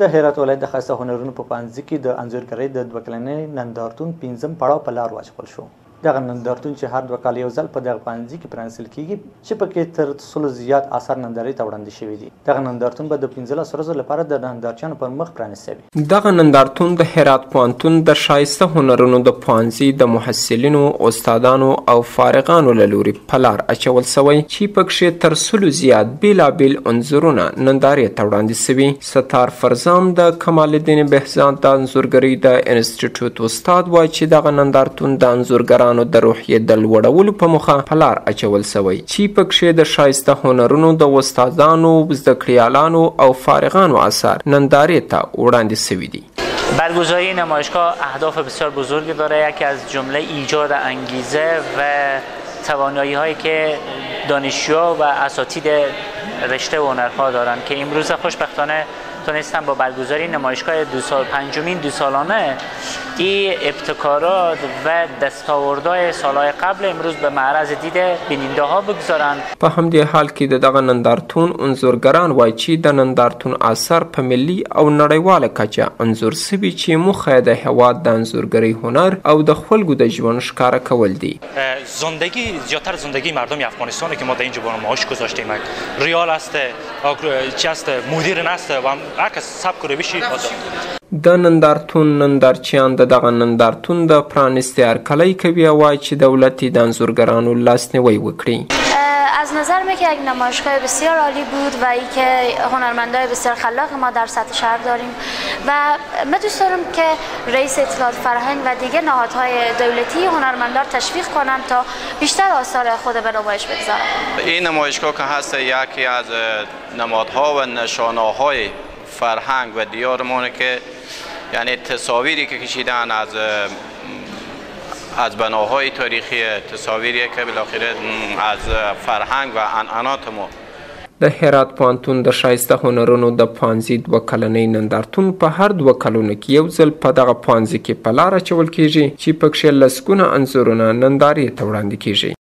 د هرات ولایت د ښایسته هنرونو په پوهنځي کې د انځورګرۍ د 2 کلنۍ نندارتون 5م پړاو په لار واچول شو. دغه نندارتون چې هر 2 کال یو ځل په دغه پوهنځي کې پرانیستل کیږي چې پکې تر 100 زیات اثار نندارې ته وړاندې شوي دي. دغه نندارتون به د 15 ورځو لپاره د نندارچیانو پر مخ پرانیستی وي. دغه نندارتون د هرات پوهنتون د ښایسته هنرونو د پوهنځي د محصلینو، استادانو او فارغانو له لوري په لار اچول سوی چې پکې تر 100 زیات بیلابیل انځورونه نندارې ته وړاندې سوي. ستار فرزام د کمال الدین بهزاد د انځورګرۍ د انسټیټیوټ استاد وایي چې دغه نندارتون د انځورګرانو د روحیې د لوړولو په موخه په لار اچول سوی چې پکې د ښایسته هنرونو د استادانو، زده کړیالانو او فارغانو اثار نندارې ته وړاندې سوي دي. برگزاری نمایشگاه اهداف بسیار بزرگی داره. یکی از جمله ایجاد انگیزه و توانایی هایی که دانشجوها و اساتید رشته هنرها دارند که امروز خوشبختانه تونستم با برگزاری نمایشگاه 5مین 2 سالانه این ابتکارات و دستاوردهای سالهای قبل امروز به معرض دید بیننده ها بگذارند. په همدې حال کې د دغه نندارتون انځورګران وایي چې د نندارتون اثر په ملي او نړیواله کچه انځور سوي چې موخه د هېواد د انځورګرۍ هنر او د خلکو د ژوند ښکاره کول دي. زندگی زیادتر زندگی مردم افغانستان که ما در اینجا نمایش گذاشتیم ریال است، چی است، مدیرن است و هر کس سبک و روشی د نندارتون نندارچیان د دغه نندارتون د پرانیستي هرکلی کوي او وایي چې دولت د انځورګرانو لاسنیوی وکړي. از نظر من که یک نمایشگاه بسیار عالی بود و اینکه هنرمندای بسیار خلاق ما در سطح شهر داریم و من دوست دارم که رئیس اطلاعات فرهنگ و دیگه نهادهای دولتی هنرمندا رو تشویق کنم تا بیشتر آثار خود به نمایش بگذارن. این نمایشگاه که هست یکی از نمادها و نشانه‌های فرهنگ و دیارمونه که یعنی تصاویری که کشیدن از بناهای تاریخی، تصاویری که بالاخره از فرهنگ و عنعنات ما. د هرات پوهنتون د ښایسته هنرونو د پوهنځي 2 کلنۍ نندارتون په هر 2 کلونو کې یو ځل په دغه پوهنځي کې په لار اچول کیږي چې پکې لسګونه انځورونه نندارې ته وړاندې کیږي.